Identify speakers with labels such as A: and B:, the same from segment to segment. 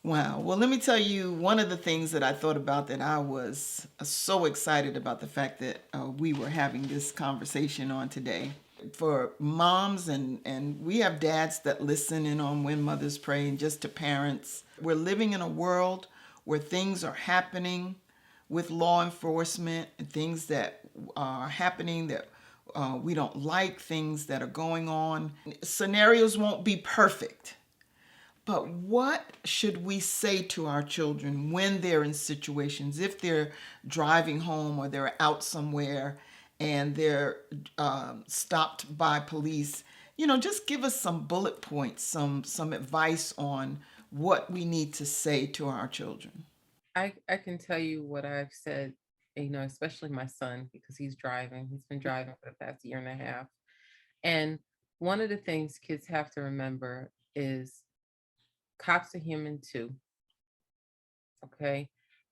A: Wow. Well, let me tell you one of the things that I thought about that I was so excited about the fact that we were having this conversation on today. For moms and we have dads that listen in on When Mothers Pray and just to parents. We're living in a world where things are happening with law enforcement and things that are happening that we don't like, things that are going on. Scenarios won't be perfect. But what should we say to our children when they're in situations, if they're driving home or they're out somewhere and they're stopped by police? Just give us some bullet points, some advice on what we need to say to our children.
B: I can tell you what I've said, especially my son, because he's driving. He's been driving for the past year and a half. And one of the things kids have to remember is cops are human too. Okay.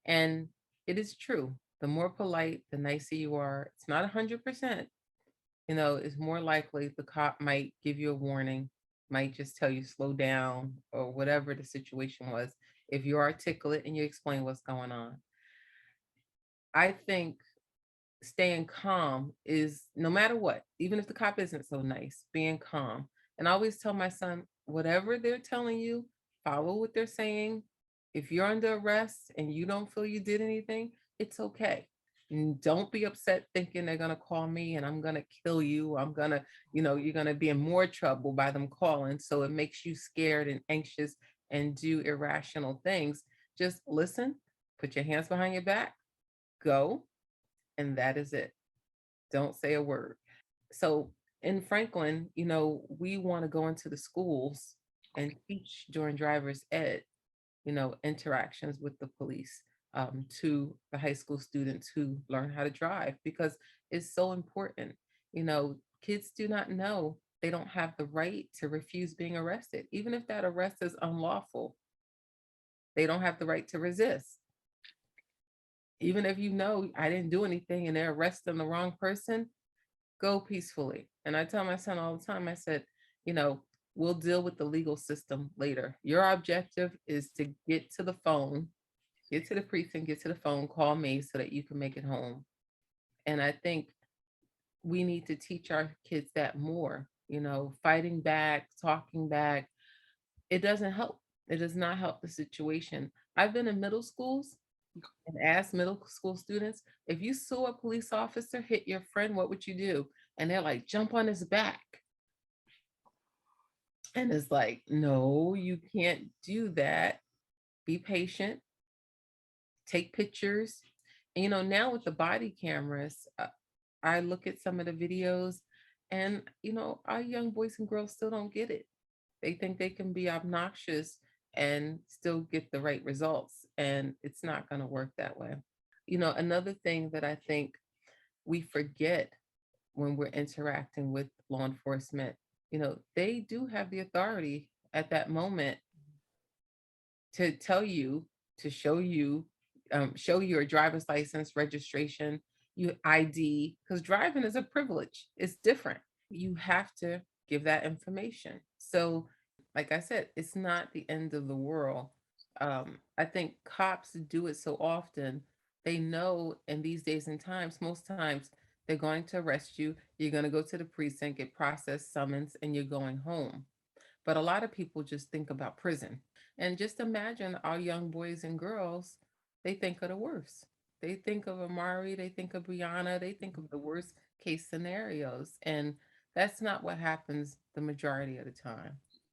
B: And it is true. The more polite, the nicer you are. It's not 100%. It's more likely the cop might give you a warning, might just tell you slow down or whatever the situation was. If you're articulate and you explain what's going on, I think staying calm is no matter what, even if the cop isn't so nice, being calm. And I always tell my son, whatever they're telling you, follow what they're saying. If you're under arrest and you don't feel you did anything, it's okay. And don't be upset thinking they're going to call me and I'm going to kill you. You're going to be in more trouble by them calling. So it makes you scared and anxious and do irrational things. Just listen, put your hands behind your back, go, and that is it. Don't say a word. So in Franklin, we want to go into the schools and teach during driver's ed, interactions with the police, to the high school students who learn how to drive because it's so important. Kids do not know they don't have the right to refuse being arrested. Even if that arrest is unlawful, they don't have the right to resist. Even if I didn't do anything and they're arresting the wrong person, go peacefully. And I tell my son all the time, I said, you know, we'll deal with the legal system later. Your objective is to get to the phone, get to the precinct, get to the phone, call me so that you can make it home. And I think we need to teach our kids that more, fighting back, talking back. It doesn't help. It does not help the situation. I've been in middle schools and asked middle school students, if you saw a police officer hit your friend, what would you do? And they're like, jump on his back. And it's like, no, you can't do that. Be patient, take pictures. And, now with the body cameras, I look at some of the videos and, our young boys and girls still don't get it. They think they can be obnoxious and still get the right results. And it's not going to work that way. Another thing that I think we forget when we're interacting with law enforcement, they do have the authority at that moment to tell you, to show your driver's license, registration, you ID, because driving is a privilege. It's different. You have to give that information. So, like I said, it's not the end of the world. I think cops do it so often. They know in these days and times, most times they're going to arrest you. You're going to go to the precinct, get processed, summons, and you're going home. But a lot of people just think about prison. And just imagine our young boys and girls, they think of the worst. They think of Amari, they think of Brianna, they think of the worst case scenarios. And that's not what happens the majority of the time.